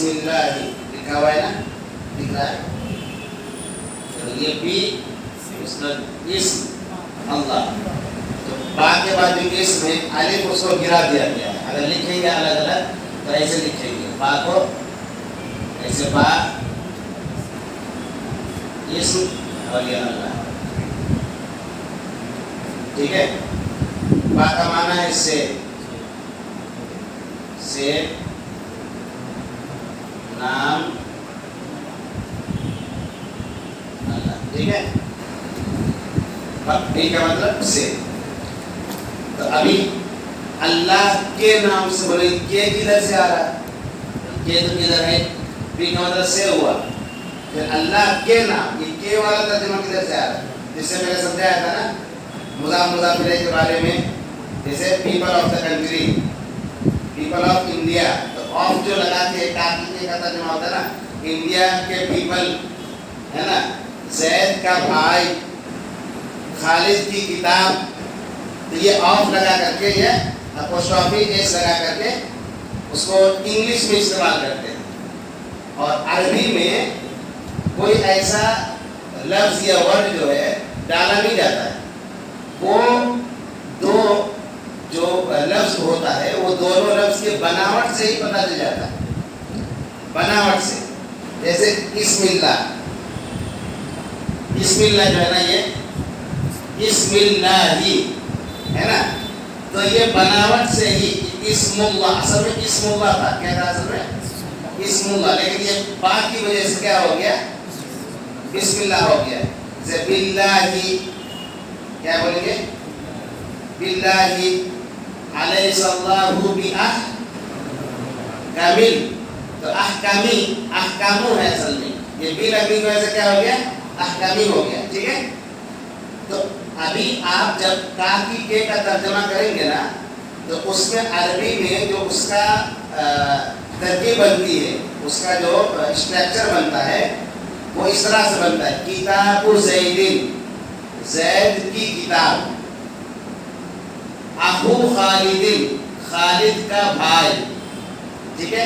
بسم اللہ لکھا ہوا ہے نا، دکھ رہا ہے؟ تو یہ بھی اسم اللہ، تو با کے بعد جو اسم ہے الف اس کو گرا دیا گیا ہے. اگر لکھیں گے الگ الگ تو ایسے لکھیں گے، با کو ایسے با اسم اور یہ اللہ. ٹھیک ہے. با کا معنی ہے سے نام اللہ. ٹھیک ہے. بی کا مطلب سے. تو ابھی اللہ کے نام سے بولے کے کدھر سے آ رہا ہے؟ کے تو کدھر ہے؟ بی کا مطلب سے ہوا. پھر اللہ کے نام، یہ کے والا ترجمہ کدھر سے آ رہا ہے؟ جس سے میں نے سمجھایا تھا نا مضاف مضاف الیہ کے بارے میں. جیسے people of the country, people of India, تو آف جو لگا کے کاکی کا ترجمہ ہوتا ہے نا، انڈیا کے پیپل ہے نا، زید کا بھائی، خالد کی کتاب. تو یہ آف لگا کر کے، یہ اپوسٹرافی ایس لگا کر کے اس کو انگلش میں استعمال کرتے ہیں. اور عربی میں کوئی ایسا لفظ یا ورڈ جو ہے ڈالا نہیں جاتا ہے. وہ دو جو لفظ ہوتا ہے وہ دونوں لفظ کے بناوٹ سے ہی پتہ چل جاتا ہے. بناوٹ سے. جیسے اسم اللہ، اسم اللہ جو ہے نا، یہ اسم اللہ ہی ہے نا، تو یہ بناوٹ سے ہی اسم اللہ، اصل میں اسم اللہ تھا. کیا تھا اصل میں؟ اسم اللہ. لیکن یہ با کی وجہ سے کیا ہو گیا؟ بسم اللہ ہو گیا. جیسے باللہ، کیا بولیں گے؟ باللہ علیہ اللہ کامل. تو احکامی، احکامو ہے اصل میں. یہ بی لگنے کی وجہ سے کیا ہو گیا؟ احکامی ہو گیا. ٹھیک ہے. تو ابھی آپ جب کافی کے کا ترجمہ کریں گے نا، تو اس میں عربی میں جو اس کا ترکیب بنتی ہے، اس کا جو اسٹرکچر بنتا ہے وہ اس طرح سے بنتا ہے. کتاب زیدن، زید کی کتاب. اخو خالدن، خالد کا بھائی. ٹھیک ہے.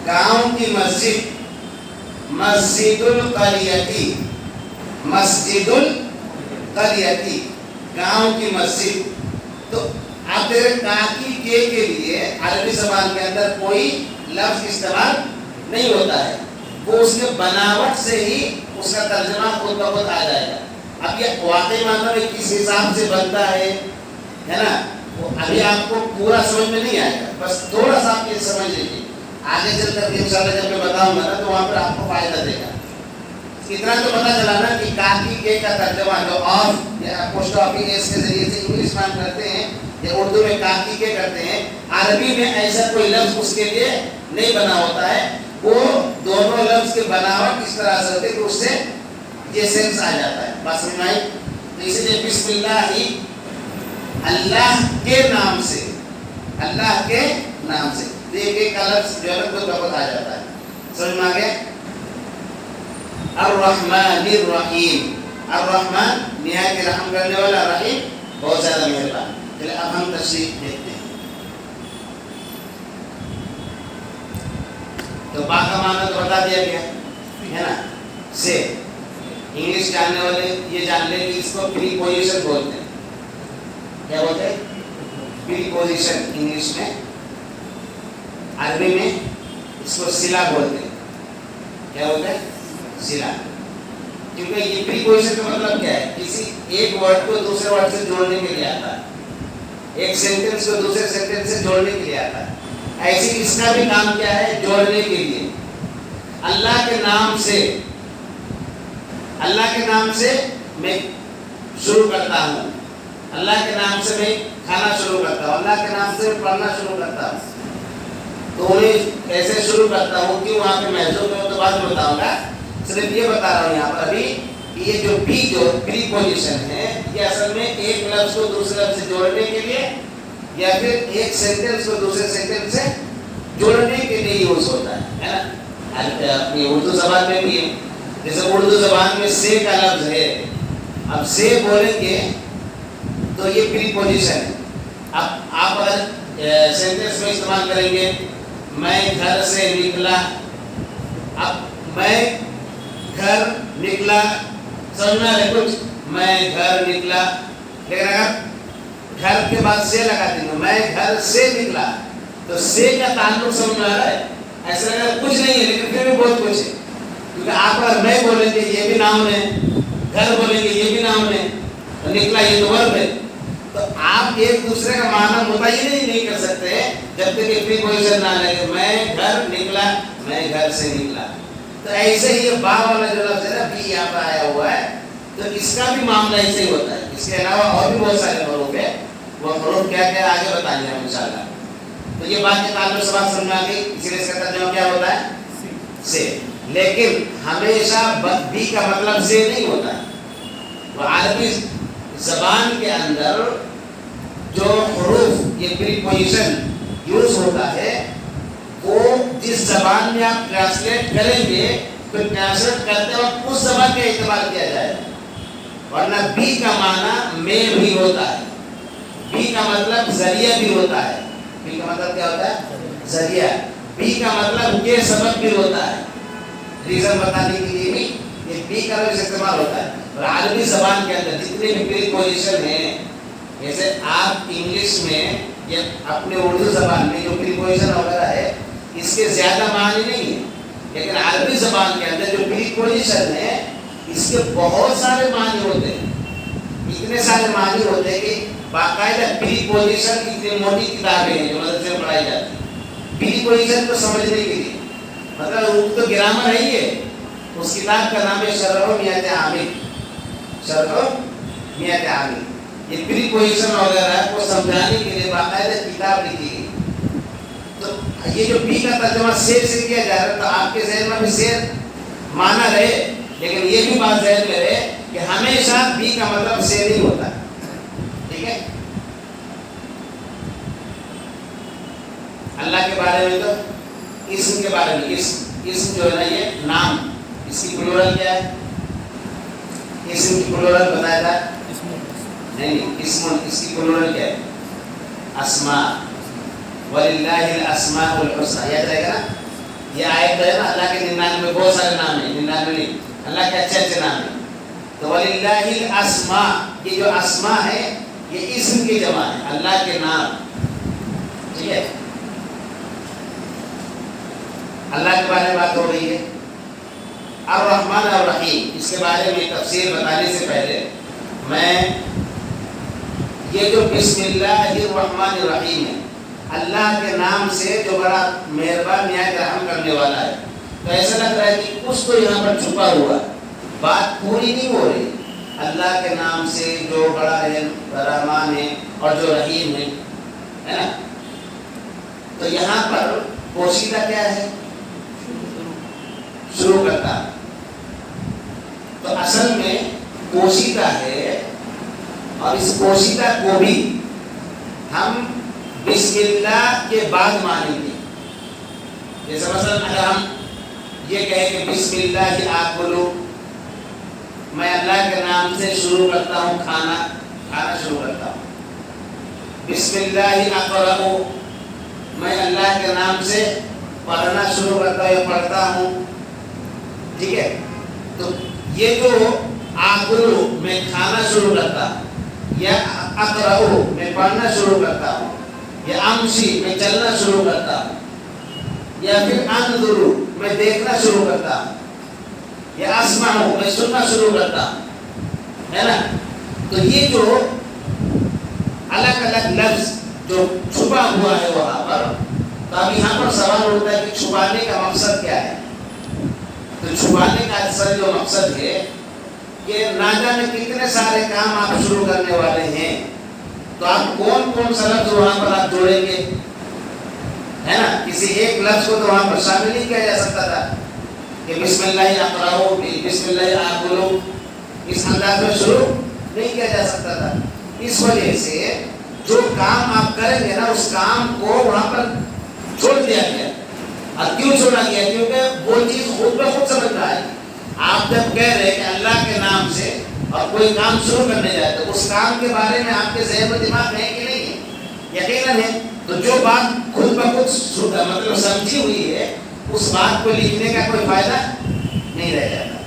گاؤں کی مسجد، مسجد القریتی، مسجد القریتی، گاؤں کی مسجد. تو اب کاکی کے لیے عربی زبان کے اندر کوئی لفظ استعمال نہیں ہوتا ہے. وہ اس کے بناوٹ سے ہی اس کا ترجمہ خود بخود آ جائے گا. اب یہ واقعی معنی میں کس حساب سے بنتا ہے نا، وہ ابھی آپ کو پورا سمجھ میں نہیں آئے گا. بس تھوڑا سا آپ یہ سمجھ لیجیے. آگے چل کر انشاءاللہ جب میں بتاؤں گا نا تو وہاں پر آپ کو فائدہ دے گا. اتنا تو پتہ چلا نا کہ کاکی کے کا ترجمہ جو آف یا اپوسٹرافی ایس کے ذریعے سے انگلش میں کرتے ہیں یا اردو میں کاکی کے کرتے ہیں، عربی میں ایسا کوئی لفظ اس کے لیے نہیں بنا ہوتا ہے. وہ دونوں لفظ کے بناوٹ اس طرح سے ہوتے کہ اس سے یہ سینس آ جاتا ہے. بات سمجھ میں آئی؟ تو اسی لیے بسم اللہ ہی، اللہ کے نام سے، اللہ کے نام سے. ایک ایک کا لفظ جو ہے خود بخود آ جاتا ہے. سمجھ میں آ گیا؟ الرحمن الرحیم. الرحمن نہایت رحم کرنے والا، رحیم بہت زیادہ مہربان. چلے اب ہم تشریح دیکھتے ہیں. تو با کا معنی تو بتا دیا گیا ہے نا، سے. انگلش جاننے والے یہ جان لیں کہ اس کو پری پوزیشن بولتے ہیں. کیا بولتے ہیں؟ پری پوزیشن انگلش میں. عربی میں اس کو صلہ بولتے ہیں. کیا بولتے ہیں؟ صلہ. کیونکہ یہ پری پوزیشن کا مطلب کیا ہے؟ کسی ایک ورڈ کو دوسرے ورڈ سے جوڑنے کے لیے آتا ہے، ایک سینٹینس کو دوسرے سینٹینس سے جوڑنے کے لیے آتا ہے. ایسی اس کا بھی کام کیا ہے؟ جوڑنے کے لیے. اللہ کے نام سے، اللہ کے نام سے میں شروع کرتا ہوں، اللہ کے نام سے میں کھانا شروع کرتا ہوں، اللہ کے نام سے پڑھنا شروع کرتا ہوں. تو انہیں ایسے شروع کرتا ہوں کہ وہاں پہ محضوب میں تو بعد میں بتاؤں گا. صرف یہ بتا رہا ہوں یہاں پر ابھی کہ یہ جو بی جو پری پوزیشن ہے یہ اصل میں ایک لفظ کو دوسرے لفظ سے جوڑنے کے لیے یا پھر ایک سینٹینس کو دوسرے سینٹینس سے جوڑنے کے لیے یوز ہوتا ہے نا. اپنی اردو زبان میں بھی ہے. جیسے اردو زبان میں سے کا لفظ ہے، اب سے بولیں گے تو یہ پری پوزیشن ہے. اب آپ اگر سینٹینس میں استعمال کریں گے میں گھر سے نکلا. اب میں گھر نکلا سمجھنا ہے کچھ, میں گھر نکلا, لیکن اگر گھر کے بعد سے لگا دیں گے میں گھر سے نکلا تو سے کا تعلق سمجھ میں آ رہا ہے. ایسا لگا کچھ نہیں ہے لیکن پھر بھی بہت کچھ ہے, کیونکہ آپ اگر میں بولیں گے یہ بھی ناؤن ہے, گھر بولیں گے یہ بھی ناؤن ہے, نکلا یہ تو ورب ہے. تو آپ ایک دوسرے کا معنی متعین ہی نہیں کر سکتے جب تک کہ پریپوزیشن نہ لگے. میں گھر نکلا, میں گھر سے نکلا. تو ایسے ہی یہ با والا جو لفظ ہے نا بھی یہاں پر آیا ہوا ہے, تو اس کا بھی معاملہ ایسے ہی ہوتا ہے. اس کے علاوہ اور بھی بہت سارے حروف ہیں, وہ حروف کیا کیا آگے بتائیں گے ہم انشاءاللہ. تو یہ بات کے تعلق سے بات سمجھ میں آ گئی, اسی لیے اس کا ترجمہ کیا ہوتا ہے سے. لیکن ہمیشہ بھی کا مطلب سے نہیں ہوتا. وہ عربی زبان کے اندر جو حروف یہ پریپوزیشن یوز ہوتا ہے وہ جس زبان میں آپ ٹرانسلیٹ کریں گے تو ٹرانسلیٹ کرتے وقت اس زبان کا اعتبار کیا جائے گا. ورنہ بی کا معنی میں بھی ہوتا ہے, بی کا مطلب ذریعہ بھی ہوتا ہے. بی کا مطلب کیا ہوتا ہے؟ ذریعہ. بی کا مطلب یہ سبب بھی ہوتا ہے, ریزن بتانے کے لیے بھی یہ بی کا لفظ استعمال ہوتا ہے. اور عربی زبان کے اندر جتنے بھی پریپوزیشن ہیں, جیسے آپ انگلش میں یا اپنے اردو زبان میں جو پریپوزیشن وغیرہ ہے اس کے زیادہ معنی نہیں ہے, لیکن عربی زبان کے اندر جو پریپوزیشن ہے اس کے بہت سارے معنی ہوتے ہیں. اتنے سارے معنی ہوتے ہیں کہ باقاعدہ پریپوزیشن اتنی موٹی کتابیں ہیں جو مدرسے میں پڑھائی جاتی ہیں پریپوزیشن کو سمجھنے کے لیے. مطلب وہ تو گرامر ہے ہی ہے. اس کتاب کا نام ہے شرح میت عامر, شرح میت عامر. یہ پریپوزیشن وغیرہ کو سمجھانے کے لیے باقاعدہ کتاب لکھی گئی. تو یہ جو بی کا ترجمہ سے کیا جا رہا ہے تو آپ کے ذہن میں بھی سے مانا رہے, لیکن یہ بھی بات ذہن میں رہے کہ ہمیشہ بی کا مطلب سے نہیں ہوتا. ٹھیک ہے. اللہ کے بارے میں تو اسم کے بارے میں اسم جو ہے نا یہ نام, اس کی پلورل کیا ہے؟ اسم کی پلورل بتایا تھا نہیں, اسم اس کی پلورل کیا ہے؟ اسماء. وللہ الاسماء الحسنى, یاد رہے گا نا. یہ آیت ہے نا اللہ کے 99 بہت سارے نام ہیں, 99 نہیں, اللہ کے اچھے اچھے نام ہیں. تو وللہ الاسماء, یہ جو اسماء ہے یہ اسم کی جمع ہے, اللہ کے نام. ٹھیک ہے. اللہ کے بارے میں بات ہو رہی ہے. الرحمن الرحیم, اس کے بارے میں تفسیر بتانے سے پہلے میں یہ جو بسم اللہ الرحمن الرحیم ہے, اللہ کے نام سے جو بڑا مہربان نہایت رحم کرنے والا ہے, تو ایسا لگ رہا ہے کہ کچھ تو یہاں پر چھپا ہوا ہے, بات پوری نہیں ہو رہی. اللہ کے نام سے جو بڑا رحمان ہے اور جو رحیم ہے نا, تو یہاں پر پوشیدہ کیا ہے؟ شروع کرتا. تو اصل میں پوشیدہ ہے, اور اس پوشیدہ کو بھی ہم بسم اللہ کے بعد مانیں گے. جیسے مثلا اگر ہم یہ کہیں کہ بسم اللہ آکلو, میں اللہ کے نام سے شروع کرتا ہوں کھانا شروع کرتا ہوں. بسم اللہ اقرأ, میں اللہ کے نام سے پڑھنا شروع کرتا ہوں یا پڑھتا ہوں. ٹھیک ہے. تو یہ جو آکلو میں کھانا شروع کرتا ہوں, یا اقرأ میں پڑھنا شروع کرتا ہوں, یا امشی میں چلنا شروع کرتا ہوں, یا پھر انظر میں دیکھنا شروع کرتا ہوں, یا اسمع میں سننا شروع کرتا ہوں, ہے نا. تو یہ جو الگ الگ لفظ جو چھپا ہوا ہے وہاں پر, تو اب یہاں پر سوال ہوتا ہے کہ چھپانے کا مقصد کیا ہے. تو چھپانے کا اصل جو مقصد ہے کہ نہ جانے کتنے سارے کام آپ شروع کرنے والے ہیں, تو آپ کون کون سا لفظ وہاں پر آپ جوڑیں گے, ہے نا. کسی ایک لفظ کو تو وہاں پر شامل نہیں کیا جا سکتا تھا کہ بسم اللہ اقرأ, بسم اللہ آکلو, اس انداز میں شروع نہیں کیا جا سکتا تھا. اس وجہ سے جو کام آپ کریں گے نا اس کام کو وہاں پر چھوڑ دیا گیا. اور کیوں چھوڑا گیا؟ کیونکہ وہ چیز خود بہ خود سمجھ رہا ہے. آپ جب کہہ رہے کہ اللہ کے نام سے اور کوئی کام شروع کرنے جائے تو اس کام کے بارے میں آپ کے ذہن و دماغ میں ہے کہ نہیں ہے؟ یقیناً ہے. تو جو بات خود بخود مطلب سمجھی ہوئی ہے اس بات کو لکھنے کا کوئی فائدہ نہیں رہ جاتا.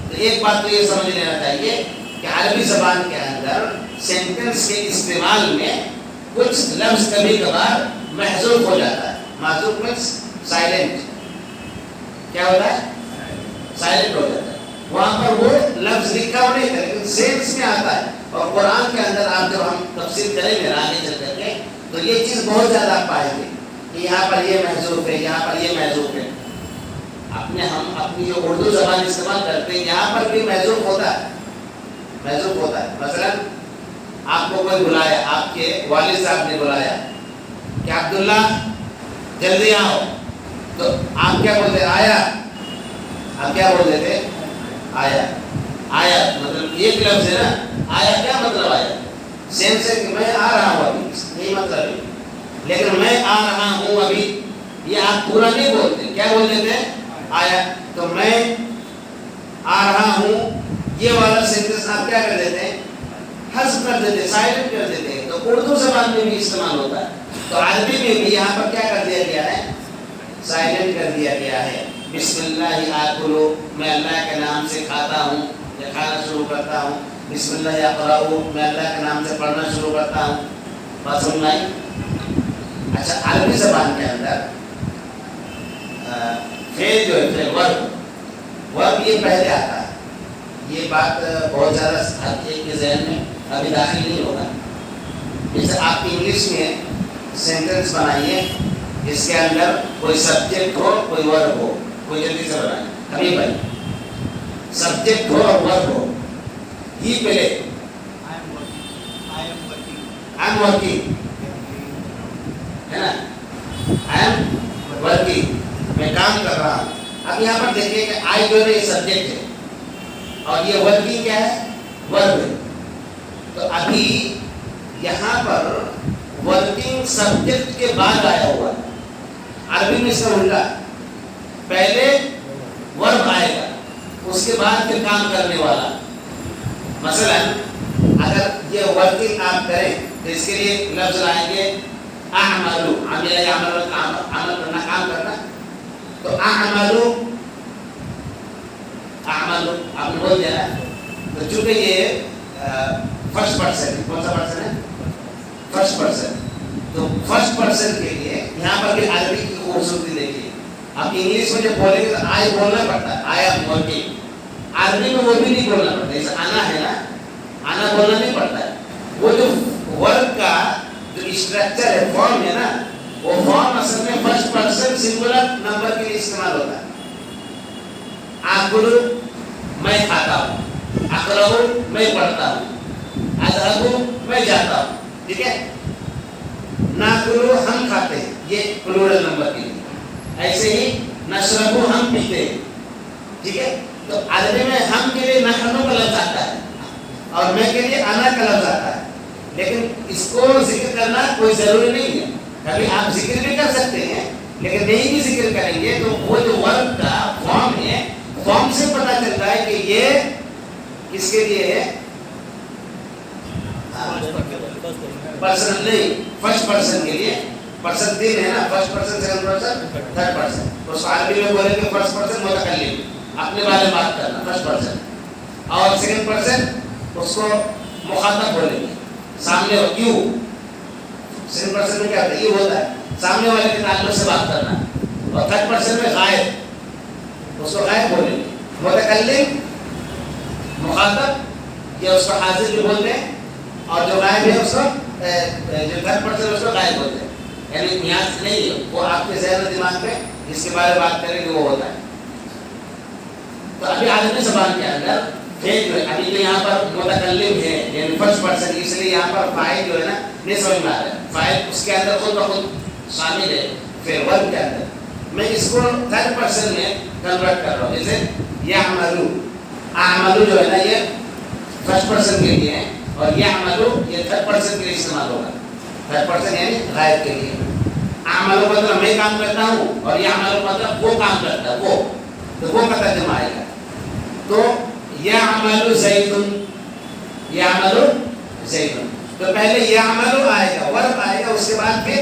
تو ایک بات تو یہ سمجھ لینا چاہیے کہ عربی زبان کے اندر سینٹنس کے استعمال میں کچھ لفظ کبھی کبھار محذوف ہو جاتا ہے. محذوف مینس سائلنٹ. کیا ہوتا ہے؟ سائلنٹ ہو جاتا ہے. وہاں پر وہ لفظ لکھا ہو نہیں تھا لیکن سینس میں آتا ہے. اور قرآن کے اندر آپ جب ہم تفسیر کریں گے آگے چل کر کے تو یہ چیز بہت زیادہ آپ پائیں گے کہ یہاں پر یہ محذوف ہے, یہاں پر یہ محذوف ہے. ہم اپنی جو اردو زبان استعمال کرتے ہیں یہاں پر بھی محذوف ہوتا ہے. محذوف ہوتا ہے. مثلا آپ کو کوئی بلایا, آپ کے والد صاحب نے بلایا کہ عبداللہ جلدی آؤ, تو آپ کیا بولتے ہیں؟ آیا. آپ کیا بولتے تھے؟ آیا. آیا مطلب ایک لفظ ہے نا. آیا کیا مطلب؟ آیا سینس ہے کہ میں آ رہا ہوں ابھی, یہی مطلب ہے. لیکن میں آ رہا ہوں ابھی یہ آپ پورا نہیں بولتے. کیا بولتے تھے؟ آیا. تو میں آ رہا ہوں یہ والا سینٹنس آپ کیا کر دیتے ہیں؟ حذف کر دیتے, سائلنٹ کر دیتے ہیں. تو اردو زبان میں بھی استعمال ہوتا ہے. تو عربی میں بھی یہاں پر کیا کر دیا گیا ہے؟ سائلنٹ کر دیا گیا ہے. بسم اللہ آکلو, میں اللہ کے نام سے کھاتا ہوں یا کھانا شروع کرتا ہوں. بسم اللہ اقرأ, میں اللہ کے نام سے پڑھنا شروع کرتا ہوں. بات سمجھ میں آئی؟ اچھا, عربی زبان کے اندر فعل جو ہے ورب یہ پہلے آتا ہے. یہ بات بہت زیادہ ہر ایک کے ذہن میں ابھی داخل نہیں ہوگا. جیسے آپ انگلش میں سینٹنس بنائیے جس کے اندر کوئی سبجیکٹ ہو کوئی ورب ہو. کوئی جلدی سے بنائیں ابھی بھائی. سبجیکٹ ہو اور ورب ہو. یہ پہلے I am working ہے نا. I am working, میں کام کر رہا ہوں. اب یہاں پر دیکھیے کہ آئی جو ہے یہ سبجیکٹ ہے اور یہ ورکنگ کیا ہے؟ ورب ہے. تو ابھی یہاں پر ورکنگ سبجیکٹ کے بعد آیا ہوا ہے. عربی میں اس کا الٹا, پہلے ورب آئے گا اس کے بعد پھر کام کرنے والا. مثلا اگر یہ ورکنگ آپ کریں تو اس کے لیے لفظ لائیں گے اعملو. عمل یعمل عمل کرنا, کام کرنا. تو اعملو آپ نے بول دیا نا. تو چونکہ یہ فرسٹ پرسن, کون سا پرسن ہے؟ First person. تو فرسٹ پرسن کے لیے یہاں پر بھی عربی کی خوبصورتی دیکھیے. آپ انگلش میں جب بولیں گے تو آئی بولنا پڑتا ہے, آئی ایم ورکنگ. عربی میں وہ بھی نہیں بولنا پڑتا. جیسے آنا ہے نا, آنا بولنا نہیں پڑتا ہے. وہ جو ورب کا جو اسٹرکچر ہے, فارم ہے نا, وہ فارم اصل میں فرسٹ پرسن سنگولر نمبر کے لیے استعمال ہوتا ہے. آکلو میں کھاتا ہوں, اقرأ میں پڑھتا ہوں, اذهب میں جاتا ہوں. ٹھیک ہے. ناکلو ہم کھاتے ہیں, یہ پلورل نمبر کے لیے. ایسے ہی نشرب ہم پیتے ہیں. ٹھیک ہے. تو عربی میں ہم کے لیے نحنو کا لفظ آتا ہے اور میں کے لیے انا کا لفظ آتا ہے. لیکن اس کو ذکر کرنا کوئی ضروری نہیں ہے. کبھی آپ ذکر بھی کر سکتے ہیں لیکن نہیں بھی ذکر کریں گے تو وہ جو ورب کا فارم ہے, فارم سے پتہ چلتا ہے کہ یہ کس کے لیے ہے؟ پرسن نہیں, فرسٹ پرسن کے لیے. پرسن تین ہے نا, first person, second person, third person. تو عربی میں بولیں گے فرسٹ پرسن متکلم, اپنے بارے میں بات کرنا, فرسٹ پرسن. اور سیکنڈ پرسن اس کو مخاطب بولیں گے, سامنے ہو یو. سیکنڈ پرسن میں کیا ہوتا ہے؟ یہ ہوتا ہے سامنے والے کے تعلق سے بات کرنا. اور تھرڈ پرسن میں غائب, اس کو غائب بولیں گے. متکلم مخاطب یا اس کو حاضر بھی بولتے ہیں, اور جو غائب ہے اس کو جو تھرڈ پرسن اس کو غائب بولتے ہیں. یعنی یہاں سے نہیں ہے, وہ آپ کے ذہن و دماغ میں جس کے بارے میں بات کریں گے وہ ہوتا ہے. تو ابھی عربی زبان کے اندر ابھی جو یہاں پر متکلم ہے یعنی فرسٹ پرسن, اس لیے یہاں پر فاعل جو ہے نا نہیں سمجھ میں آ رہا ہے. فاعل اس کے اندر خود بخود شامل ہے پھر ورب کے اندر. میں اس کو تھرڈ پرسن میں کنورٹ کر رہا ہوں. جیسے یعملو, اعملو جو ہے نا یہ فرسٹ پرسن کے لیے ہے اور یعملو یہ تھرڈ پرسن کے لیے استعمال ہوگا. تھرڈ پرسن یعنی غائب کے لیے. اعملو مطلب میں کام کرتا ہوں اور یعملو مطلب وہ کام کرتا ہے, وہ. تو وہ کا ترجمہ آئے گا. تو یعمل زید, یعمل زید. تو پہلے یعمل آئے گا, ورب آئے گا, اس کے بعد پھر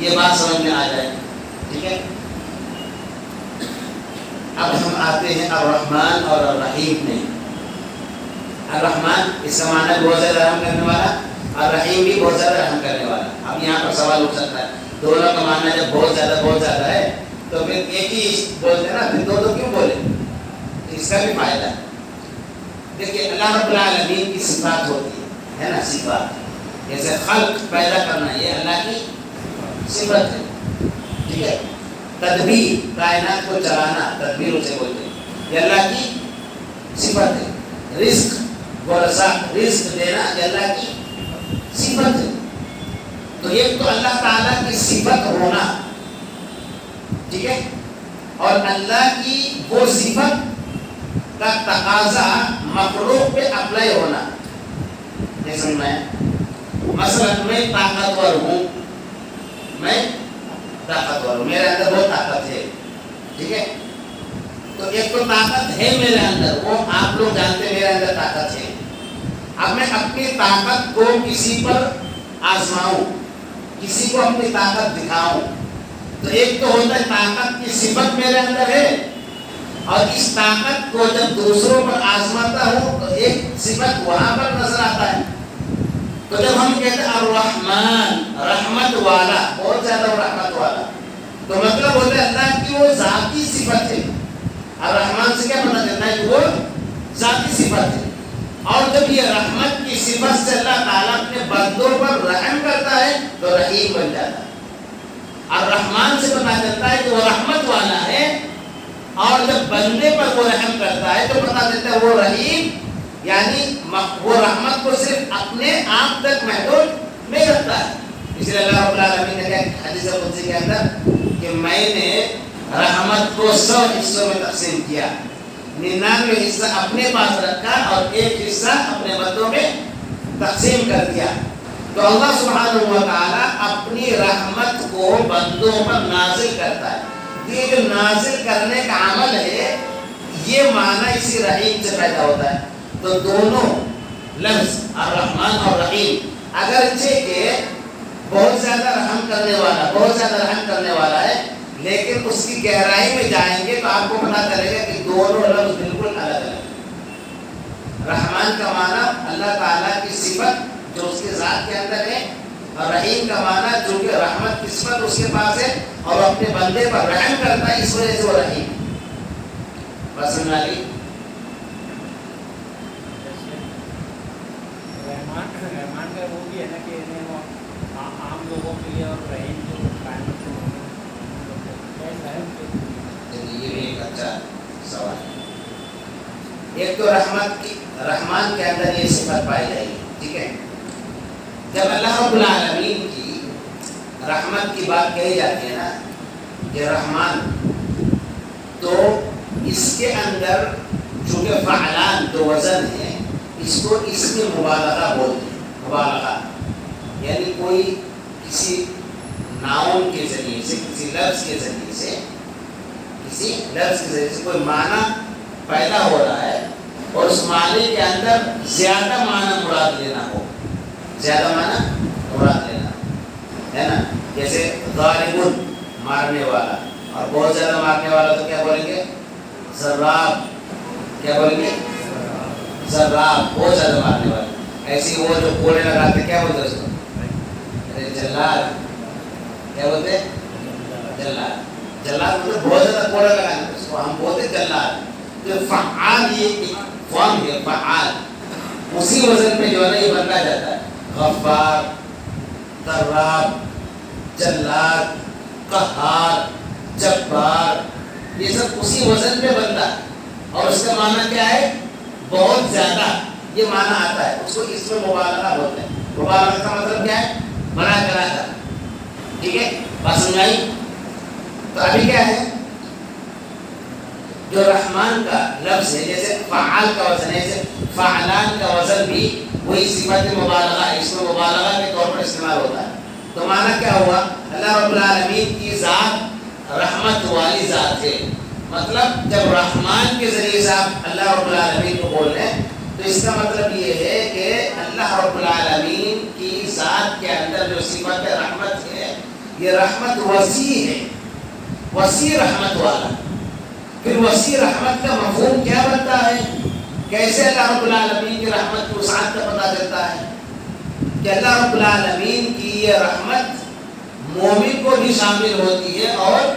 یہ بات سمجھ میں آ جائے. ٹھیک ہے. اب ہم آتے ہیں الرحمن اور الرحیم میں. الرحمن اس کا معنی بہت زیادہ رحم کرنے والا، الرحیم بھی بہت زیادہ رحم کرنے والا. اب یہاں پر سوال اٹھ سکتا ہے دونوں کا معنی جب بہت زیادہ ہے تو پھر ایک ہی بولتے ہیں نا، پھر دو کیوں بولے؟ اس کا بھی فائدہ ہے. دیکھیے اللہ رب العالمین کی صفات ہوتی ہے نا، صفات جیسے خلق پیدا کرنا یہ اللہ کی صفت ہے. ٹھیک ہے. تدبیر کائنات کو چلانا تدبیر اسے بولتے ہیں، یہ اللہ کی صفت ہے. رزق ورثہ رزق دینا یہ اللہ کی صفت ہے. تو ایک تو اللہ تعالیٰ کی صفت ہونا، ٹھیک ہے، اور اللہ کی وہ صفت کا تقاضا مخلوق پہ اپلائی ہونا. نہیں سمجھ میں؟ مثلا میں طاقتور ہوں، میرے اندر وہ طاقت ہے. ٹھیک ہے. تو ایک تو طاقت ہے میرے اندر، وہ آپ لوگ جانتے ہیں میرے اندر طاقت ہے. اب میں اپنی طاقت کو کسی پر آزماؤں، کسی کو اپنی طاقت دکھاؤں، تو ایک تو ہوتا ہے طاقت کی صفت میرے اندر ہے، اور اس طاقت کو جب دوسروں پر آزماتا ہوں تو ایک صفت وہاں پر نظر آتا ہے. تو جب ہم کہتے ہیں الرحمن رحمت والا، بہت زیادہ رحمت والا، تو مطلب ہوتا ہے اللہ کی وہ ذاتی صفت ہے. الرحمن سے کیا پتہ چلتا ہے کہ وہ ذاتی صفت ہے. اور جب یہ رحمت کی صفت سے اللہ تعالیٰ اپنے بندوں پر رحم کرتا ہے تو رحیم بن جاتا ہے. الرحمن سے پتہ چلتا ہے کہ وہ رحمت والا ہے، اور جب بندے پر وہ رحم کرتا ہے تو پتہ چلتا ہے وہ رحیم، یعنی وہ رحمت کو صرف اپنے آپ تک محدود نہیں رکھتا ہے. اس لیے اللہ رب العالمین نے کہا حدیث قدسی کے اندر کہ میں نے رحمت کو 100 حصوں میں تقسیم کیا، 99 حصہ اپنے پاس رکھا اور ایک حصہ اپنے بندوں میں تقسیم کر دیا. تو اللہ سبحانہ و تعالیٰ اپنی رحمت کو بندوں پر نازل کرتا ہے. یہ جو نازل کرنے کا عمل ہے یہ معنی اسی رحیم سے پیدا ہوتا ہے. تو دونوں لفظ الرحمن اور رحیم اگرچہ کہ بہت زیادہ رحم کرنے والا ہے، لیکن اس کی گہرائی میں جائیں گے تو آپ کو پتہ چلے گا کہ دونوں لفظ بالکل الگ الگ. رحمان کا معنی اللہ تعالیٰ کی صفت جو اس کے ذات کے اندر ہے، اور رحیم کا معنی جو کہ رحمت کی صفت اس کے پاس ہے اور اپنے بندے پر رحم کرتا ہے، اس وجہ سے وہ رحیم. بس سمجھ آ گئی؟ رحمان کا وہ بھی ہے نا کہ عام لوگوں کے لیے، اور رحیم جو قائمت یہ بھی ایک اچھا سوال ہے. ایک تو رحمان کے اندر یہ صفت پائی جائے گی. ٹھیک ہے. جب اللہ رب العالمین کی رحمت کی بات کہی جاتی ہے نا کہ رحمان، تو اس کے اندر چونکہ فعلان جو وزن ہے اس کو اس میں مبالغہ بولتے ہیں. مبالغہ یعنی کوئی کسی ناؤن کے ذریعے سے، کسی لفظ کے ذریعے سے کوئی معنی پیدا ہو رہا ہے اور اس معنی کے اندر زیادہ معنی مراد لینا ہو، ہے نا. جیسے ضارب مارنے والا، اور بہت زیادہ مارنے والا تو کیا بولیں گے؟ ضراب. کیا بولیں گے؟ ضراب، بہت زیادہ مارنے والا. ایسی وہ جو کوڑے لگاتے کیا بولتے اس کو؟ جلاد. کیا بولتے؟ جلاد مطلب بہت زیادہ کوڑا لگانا، اس کو ہم بولتے جلاد. تو فعال یہ فارم ہے، فعال اسی وزن میں جو ہے نا یہ بنتا جاتا ہے. غفار، طراب، جلاد، قہار، جبار، یہ سب اسی وزن پہ بنتا ہے. اور اس کا معنی کیا ہے؟ بہت زیادہ. یہ معنی آتا ہے، اس کو اس میں مبالغہ بولتے ہیں. مبالغہ کا مطلب کیا ہے؟ بڑا کرا کر. ٹھیک ہے، بات سمجھائی؟ تو ابھی کیا ہے جو رحمان کا لفظ ہے، جیسے فعال کا وزن ہے، جیسے فعلان کا وزن بھی وہی صفت مبالغہ ہے، اس میں مبالغہ کے طور پر استعمال ہوتا ہے. تو معنی کیا ہوا؟ اللہ رب العالمین کی ذات رحمت والی ذات ہے. مطلب جب رحمان کے ذریعے سے آپ اللہ رب العالمین کو بول رہے ہیں تو اس کا مطلب یہ ہے کہ اللہ رب العالمین کی ذات کے اندر جو صفت رحمت ہے یہ رحمت وسیع ہے، وسیع رحمت والا. پھر وسیع رحمت کا مفہوم کیا بنتا ہے؟ کیسے اللہ رب العالمین کی رحمت کی وسعت کا پتہ چلتا ہے کہ اللہ رب العالمین کی یہ رحمت مومن کو بھی شامل ہوتی ہے اور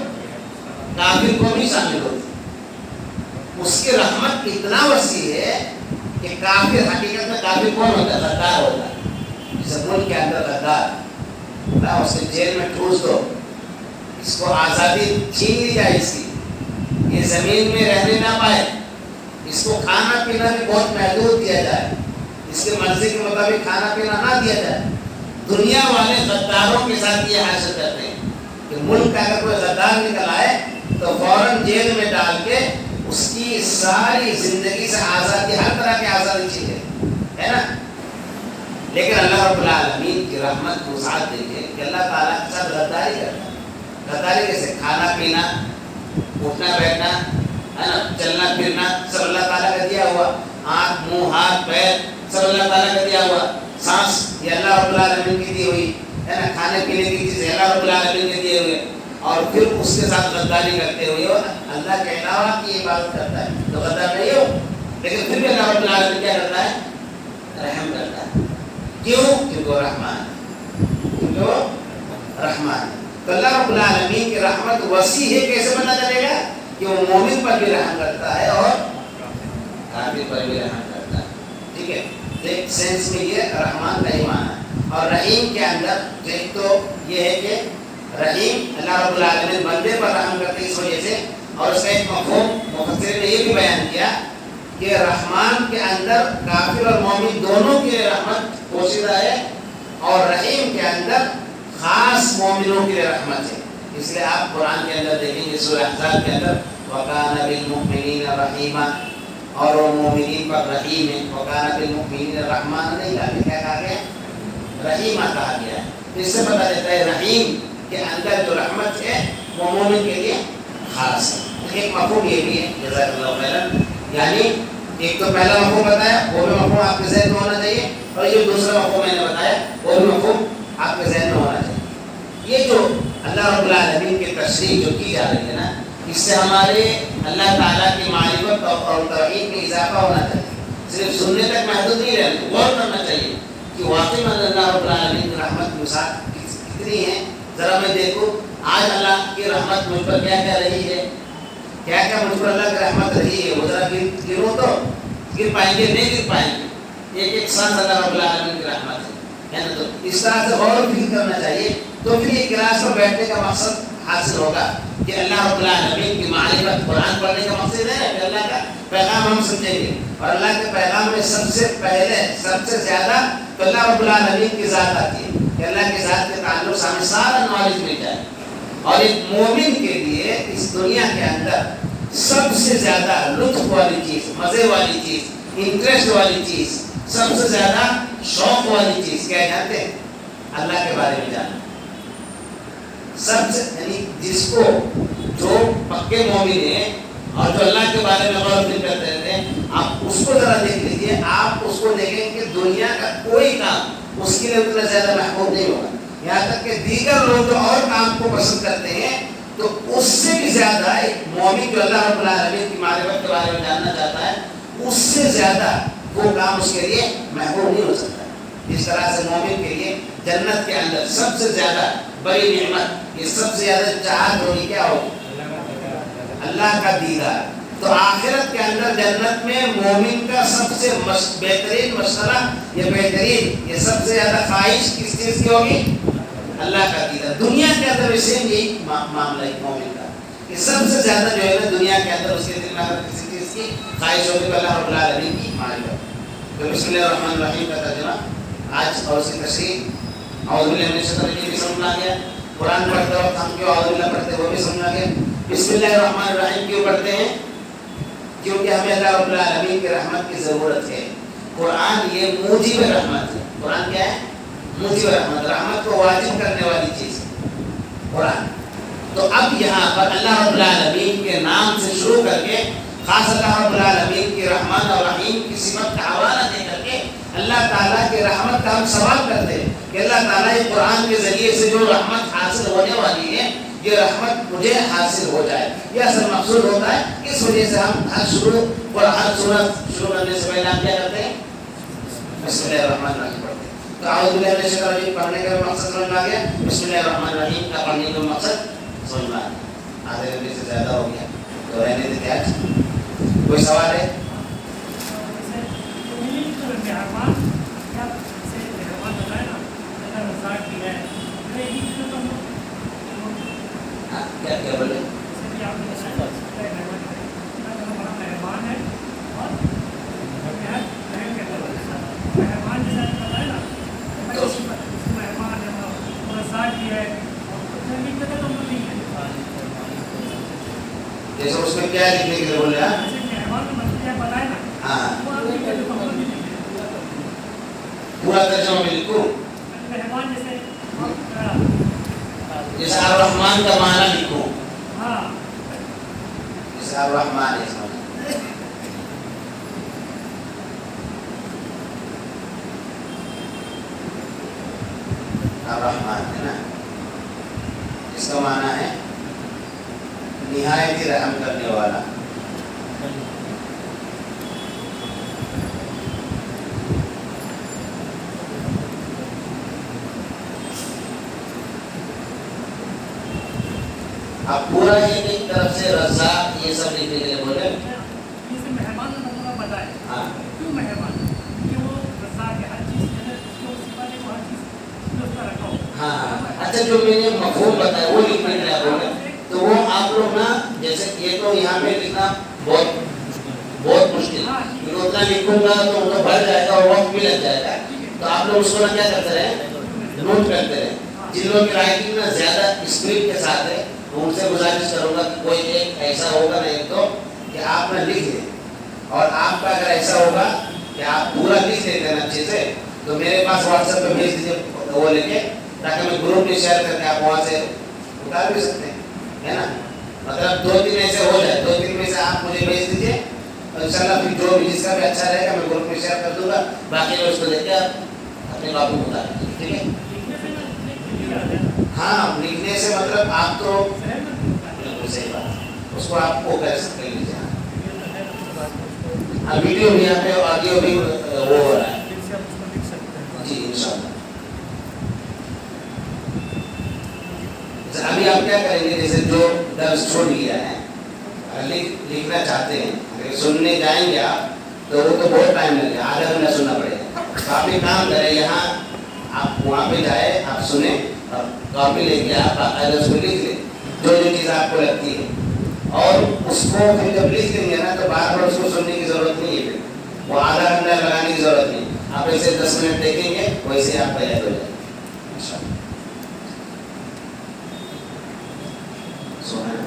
کافر کو بھی شامل ہوتی ہے. اس کی رحمت اتنا وسیع ہے کہ کافر، حقیقت میں کافر کون ہوتا ہے؟ غدار ہوتا ہے. جس ملک کے اندر غدار، اسے جیل میں ٹھوس دو، اس کو آزادی چھین لی جائے، اس کی یہ زمین میں رہنے نہ پائے، اس کو کھانا پینا بھی بہت محدود دیا جائے، اس کے مرضی کے مطابق کھانا پینا نہ دیا جائے. دنیا والے غداروں کے ساتھ یہ حاصل کرتے ہیں کہ ملک کا اگر کوئی غدار نکل آئے تو فوراً جیل میں ڈال کے اس کی ساری زندگی سے آزادی، ہر طرح کی آزادی چھینے، ہے نا. لیکن اللہ رب العالمین کی رحمت کو وسعت دیکھے کہ اللہ تعالیٰ کے ساتھ غداری کرتا ہے. غداری کیسے؟ کھانا پینا، اٹھنا بیٹھنا، ہے نا، چلنا پھرنا سب اللہ تعالیٰ کا دیا ہوا. آنکھ، منہ، ہاتھ، پیر سب اللہ تعالیٰ کا دیا ہوا. سانس یہ اللہ رب العالمین کی دی ہوئی، ہے نا. کھانے پینے کی چیزیں اللہ رب العالمین کے دیے ہوئے، اور پھر اس کے ساتھ غداری کرتے ہوئے اور اللہ کے علاوہ کی عبادت کرتا ہے تو غدار نہیں ہو. لیکن پھر بھی اللہ رب العالمین کیا کرتا ہے؟ رحم کرتا ہے. کیوں؟ کیونکہ وہ رحمان ہے، کیونکہ وہ رحمان ہے. تو اللہ رب العالمین کی رحمت وسیع ہے. کیسے پتہ چلے گا؟ کہ وہ مومن پر بھی رحم کرتا ہے اور کافر پر بھی رحم کرتا ہے. ٹھیک ہے، ایک سینس میں یہ رحمان کا ہی معنی ہے. اور رحیم کے اندر ایک تو یہ ہے کہ رحیم اللہ رب العالمین بندے پر رحم کرتے اس وجہ سے. اور اس کا ایک مفہوم مفسر نے یہ بھی بیان کیا کہ رحمان کے اندر کافر اور مومن دونوں کے لیے رحمت پوشیدہ ہے، اور رحیم کے اندر خاص مومنوں کے لیے رحمت ہے. اس لیے آپ قرآن کے اندر دیکھیں گے سورہ احزاب کے اندر وَكَانَ بِالْمُؤْمِنِينَ رَحِيمًا، اور وہ مومنین پر رحیم ہے. وَكَانَ بِالْمُؤْمِنِينَ رَحْمَانًا نہیں کہا، کیا کہا گیا؟ رحیمہ کہا گیا ہے. اس سے پتہ چلتا ہے رحیم کے اندر جو رحمت ہے وہ مومن کے لیے خاص ہے. ایک مفہوم یہ بھی ہے، جزاک اللہ خیرا، یعنی ایک تو پہلا مفہوم بتایا، وہ بھی مفہوم آپ کے ذہن میں ہونا چاہیے، اور جو دوسرا مفہوم میں نے بتایا وہ بھی مفہوم آپ کے ذہن میں ہونا چاہیے. یہ جو اللہ رب العالمین کی تشریح جو کی جا رہی ہے نا، اس سے ہمارے اللہ تعالیٰ کی معرفت اور توحید میں اضافہ ہونا چاہیے. صرف سننے تک محدود نہیں رہنا، غور کرنا چاہیے کہ واقعی میں اللہ رب العالمین کی رحمت کے ساتھ کتنی ہے. ذرا میں دیکھوں آج اللہ کی رحمت مجھ پر کیا کیا رہی ہے، کیا کیا مجھ پر اللہ کی رحمت رہی ہے. وہ ذرا گروں تو گر پائیں گے؟ نہیں گر پائیں گے. ایک ایک ساتھ اللہ رب العالمین کی رحمت ہے نا. تو اس طرح سے غور و فکر کرنا چاہیے. تو پھر یہ کلاس پر بیٹھنے کا مقصد حاصل ہوگا کہ اللہ رب العالمین کی معرفت. قرآن پڑھنے کا مقصد ہے کہ اللہ کا پیغام ہم سمجھیں گے، اور اللہ کے پیغام میں سب سے پہلے سب سے زیادہ تو اللہ رب العالمین کی ذات آتی ہے کہ اللہ کی ذات کے تعلق سے ہمیں سارا نالج مل جائے. اور ایک مومن کے لیے اس دنیا کے اندر سب سے زیادہ لطف والی چیز، مزے والی چیز، انٹرسٹ والی چیز، سب سے زیادہ شوق والی چیز کیا جانتے ہیں؟ اللہ کے بارے میں جاننا. سب سے یعنی جس کو جو پکے مومن ہیں اور جو اللہ کے بارے میں غور و فکر کرتے رہتے ہیں، آپ اس کو ذرا دیکھ لیجیے. آپ اس کو دیکھیں کہ دنیا کا کوئی کام اس کے لیے اتنا زیادہ محبوب نہیں ہوگا. یہاں تک کہ دیگر لوگ جو اور کام کو پسند کرتے ہیں تو اس سے بھی زیادہ ایک مومن جو اللہ رب العالمین کی معرفت کے بارے میں جاننا چاہتا ہے، اس سے زیادہ وہ کام اس کے لیے محبوب نہیں ہو سکتا. اس طرح سے مومن کے لیے جنت کے اندر سب سے زیادہ بڑی نعمت، یہ سب سے زیادہ چاہت ہوگی کیا ہوگی؟ اللہ کا دیدار. تو آخرت کے اندر جنت میں مومن کا سب سے بہترین مشغلہ، یہ بہترین، یہ سب سے زیادہ خواہش کس چیز کی ہوگی؟ اللہ کا دیدار. دنیا کے اندر بھی سیم یہی معاملہ ہے مومن کا، کہ سب سے زیادہ جو ہے نا دنیا کے اندر اس کے دل میں اگر کسی چیز کی خواہش ہوگی تو اللہ رب العالمین کی معرفت. تو بسم اللہ الرحمن الرحیم کا ترجمہ آج اور اس کی تشریح اعوذ باللہ من الشیطان الرجیم بھی سمجھنا گیا. قرآن پڑھتے وقت ہم کیوں اعوذ باللہ پڑھتے وہ بھی سمجھنا گیا. بسم اللہ الرحمن الرحیم کیوں پڑھتے ہیں؟ کیونکہ ہمیں اللہ رب العالمین کی رحمت کی ضرورت ہے. قرآن یہ موجب رحمت ہے. قرآن کیا ہے؟ موجب رحمت. رحمت کو واجب کرنے والی چیز ہے قرآن. تو اب یہاں پر اللہ رب العالمین کے نام سے شروع کر کے خاص اللہ رب العالمین کی رحمان اور رحیم کی صفت کا حوالہ دے کر کے اللہ تعالیٰ کی رحمت کا ہم سوال کرتے ہیں کہ اللہ تعالیٰ قرآن کے ذریعے سے جو رحمت حاصل حاصل ہونے والی ہے، یہ رحمت مجھے حاصل ہو جائے، یہ اصل مقصود ہوتا ہے. اس وجہ سے ہم ہر سورت شروع کرنے سے پہلے ہم کیا کرتے ہیں؟ بسم اللہ الرحمن الرحیم پڑھتے ہیں. تو اعوذ باللہ من الشیطان الرجیم پڑھنے کا مقصد سمجھ میں آ گیا، بسم اللہ الرحمن الرحیم کا پڑھنے کا مقصد سمجھ میں آ گیا. آدھے گھنٹے سے زیادہ ہو گیا تو رہنے دیتے آج. کوئی سوال ہے؟ کیا کیا بولے؟ جیسے اس میں کیا لکھنے کے لیے بول رہے ہیں؟ ہاں پورا ترجمہ میں لکھوں؟ جیسے الرحمن کا معنی لکھوں؟ جیسے الرحمن ہے الرحمن ہے نا، اس کا معنی ہے نہایت رحم کرنے والا. اب پورا ایک طرف سے رزاق یہ سب لکھنے کے لیے بولے. مہمان کا مطلب بتائے کیوں مہمان؟ کہ وہ رزاق ہے، ہر چیز جو ہے اس کو صفت ہے، وہ ہر چیز جو اس کا رکھا ہو. ہاں اچھا، جو میں نے مفہوم بتایا وہ لکھنے کے لیے بولے. تو وہ آپ لوگ نا، جیسے یہ تو یہاں پہ لکھنا بہت مشکل ہے، کیونکہ اتنا لکھوں گا تو وہ بڑھ جائے گا اور وقت بھی لگ جائے گا. تو آپ لوگ اس کو نا کیا کرتے رہے، نوٹ کرتے رہے. جن لوگوں کی رائٹنگ نا زیادہ اسپرٹ کے ساتھ ہے ان سے گزارش کروں گا کہ کوئی ایک ایسا ہوگا نا ایک تو کہ آپ نا لکھ دیں، اور آپ کا اگر ایسا ہوگا کہ آپ پورا لکھ لیتے ہیں اچھے سے تو میرے پاس واٹس ایپ پہ بھیج دیجیے وہ لے کے، تاکہ میں گروپ میں شیئر کر کے آپ وہاں سے اتار بھی سکتے ہیں، ہے نا. مطلب 2-3 ایسے ہو جائے، 2-3 میں سے آپ مجھے بھیج دیجیے، انشاءاللہ پھر جو بھی جس کا بھی اچھا رہے گا میں گروپ میں شیئر کر دوں گا. باقی میں اس کو دیکھ کے آپ اپنے کاپی میں اتار دیجیے، ٹھیک ہے. ہاں لکھنے سے مطلب آپ تو بالکل صحیح بات، اس کو آپ کو کر سکتے لیجیے. ہاں ویڈیو بھی یہاں پہ، آڈیو بھی وہ ہو رہا ہے. جی انشاءاللہ. ابھی آپ کیا کریں گے، جیسے جو درس چھوڑ لیا ہے لکھنا چاہتے ہیں، اگر سننے جائیں گے آپ تو وہ تو بہت ٹائم لگے گا، آدھا گھنٹہ سننا پڑے گا. تو آپ ایک کام کریں، یہاں آپ وہاں پہ جائے، آپ سنیں اور کاپی لے کے آپ باقاعدہ اس کو لکھ لیں جو چیز آپ کو لگتی ہے، اور اس کو پھر جب لکھ لیں گے نا تو بار بار اس کو سننے کی ضرورت نہیں ہے، پھر وہ آدھا گھنٹہ لگانے کی ضرورت نہیں. آپ ایسے 10 منٹ دیکھیں گے ویسے آپ کا یاد ہو جائے. سبحان اللہ.